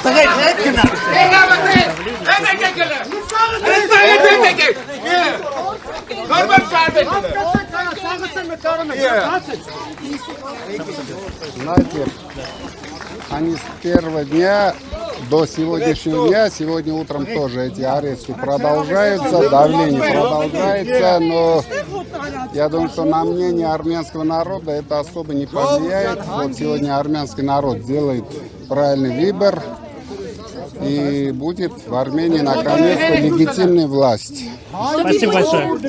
Знаете, они с первого дня до сегодняшнего дня, сегодня утром тоже эти аресты продолжаются, давление продолжается, но я думаю, что на мнение армянского народа это особо не повлияет. Вот сегодня армянский народ делает правильный выбор, и будет в Армении наконец-то легитимная власть. Спасибо большое.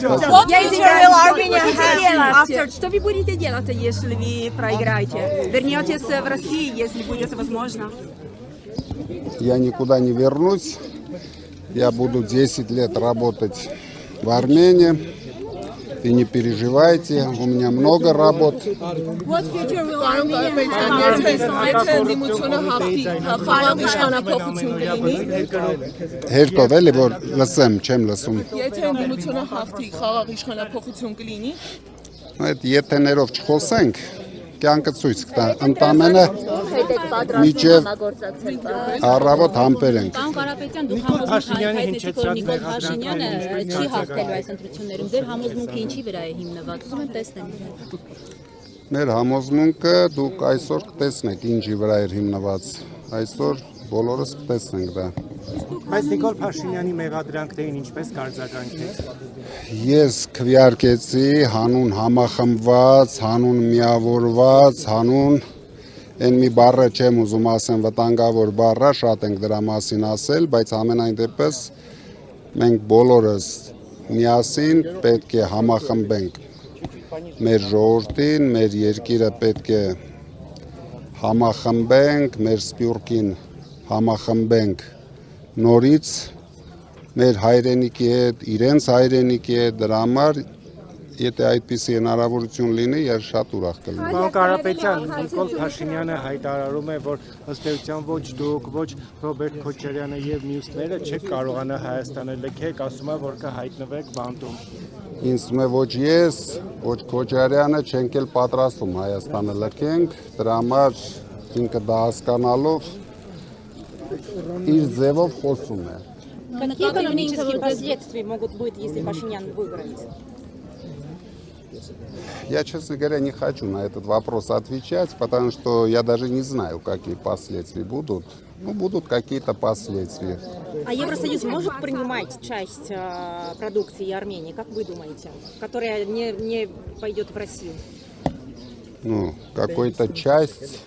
Что вы будете делать, если вы проиграете? Вернетесь в Россию, если будет возможно? Я никуда не вернусь. Я буду 10 лет работать в Армении. И не переживайте, у меня много работ. Հերթով էլի որ լսեմ, չեմ լսում։ Այդ եթեներով չխոսենք, կյանքը ցույց կտա։ Ընդամենը միջև առավոտ համբեր ենք։ Պարոն Կարապետյան, դուք համոզմունք Նիկոլ Փաշինյանը չի հաղթելու այս ընտրություններում։ Ձեր համոզմունքը ինչի վրա է հիմնված։ Ուզում եմ տեսնել իրեն։ Մեր համոզմունքը դուք այսօր կտեսնեք ինչի վրա է հիմնված։ Այսօր բոլորս կտեսնենք դա։ Բայց Նիկոլ Փաշինյանի մեղադրանքներին ինչպես կարձագանքեք։ Ես քվեարկեցի հանուն համախմբված, հանուն միավորված, հանուն այն մի բառը չեմ ուզում ասեմ վտանգավոր բառը, շատ ենք դրա մասին ասել, բայց ամենայն դեպս մենք բոլորս միասին պետք է համախմբենք մեր ժողովրդին, մեր երկիրը պետք է համախմբենք, մեր սփյուռքին համախմբենք նորից մեր հայրենիքի հետ, իրենց հայրենիքի հետ, դրա համար եթե այդպիսի հնարավորություն լինի, ես շատ ուրախ կլինեմ։ Պարոն Կարապետյան, Նիկոլ Փաշինյանը հայտարարում է, որ ըստ էության ոչ դուք, ոչ Ռոբերտ Քոչարյանը եւ մյուսները չեք կարողանա Հայաստանը լքեք, ասում է, որ կհայտնվեք բանտում։ Ինձ թվում է ոչ ես, ոչ Քոչարյանը չենք էլ պատրաստում Հայաստանը լքենք, дրա համար ինքը դա հասկանալով իր ձևով խոսում է։ Какие экономические последствия могут быть, если Пашинян выиграет? Я, честно говоря, не хочу на этот вопрос отвечать, потому что я даже не знаю, какие последствия будут. Ну, будут какие-то последствия. А Евросоюз может принимать часть продукции Армении, как вы думаете, которая не пойдет в Россию? Ну, какой-то часть.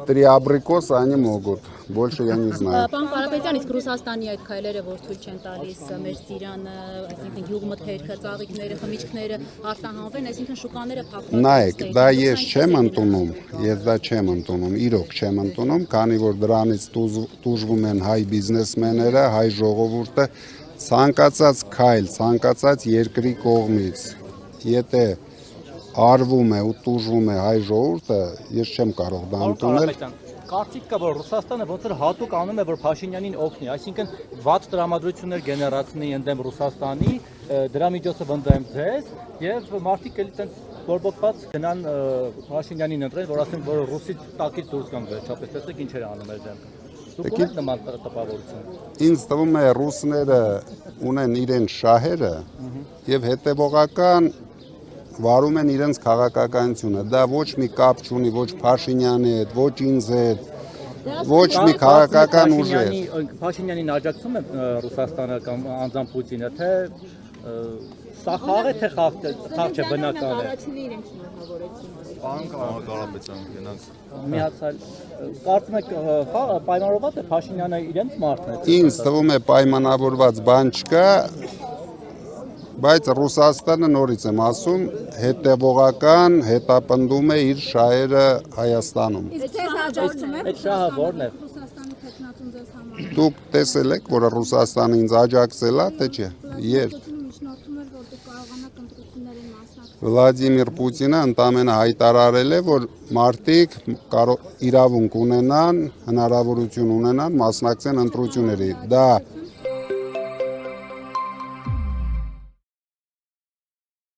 3 абрикоса они могут, больше я не знаю. Պարոն Կարապետյան, իսկ Ռուսաստանի այդ քայլերը, որ թույլ չեն տալիս մեր ծիրանը, այսինքն գյուղմթերքը, ծաղիկները, խմիչքները արտահանվեն, այսինքն շուկաները փակվում են։ Նայեք, դա ես չեմ ընդունում, ես դա չեմ ընդունում, իրոք չեմ ընդունում, քանի որ դրանից տուժվում են հայ բիզնեսմենները, հայ ժողովուրդը, ցանկացած քայլ, ցանկացած երկրի կողմից, եթե արվում է ու տուժվում է հայ ժողովուրդը, ես չեմ կարող դա ընդունել։ Կարծիք կա, որ Ռուսաստանը ոնց որ հատուկ անում է, որ Փաշինյանին օգնի, այսինքն վատ տրամադրություններ գեներացնի ընդդեմ Ռուսաստանի, դրա միջոցով ընդդեմ ձեզ, եւ մարդիկ էլի տենց բորբոքված գնան Փաշինյանին ընտրեն, որ ասեն, որ ռուսի տակից դուրս գան վերջապես, տեսեք ինչեր է անում այդ դեպքում։ Դուք ունեք նման տպավորություն։ Ինձ թվում է ռուսները ունեն իրենց շահերը եւ հետեւողական վարում են իրենց քաղաքականությունը, դա ոչ մի կապ չունի ոչ Փաշինյանի հետ, ոչ ինձ հետ, ոչ մի քաղաքական ուժեր։ Փաշինյանին աջակցում է Ռուսաստանը կամ անձամբ Պուտինը, թե սա խաղ է, թե խաղ չէ բնական է։ Պարոն Կարապետյան, գնանք։ Միացյալ կարծում եք պայմանավորված է Փաշինյանը իրենց մարդն է։ Ինձ թվում է պայմանավորված բան չկա, բայց Ռուսաստանը նորից եմ ասում, հետևողական հետապնդում է իր շահերը Հայաստանում։ Այդ շահը ո՞րն է։ Դուք տեսել եք, որ Ռուսաստանը ինձ աջակցել է, թե չէ։ Երբ Վլադիմիր Պուտինը ընդամենը հայտարարել է, որ մարդիկ իրավունք ունենան, հնարավորություն ունենան մասնակցեն ընտրությունների։ Դա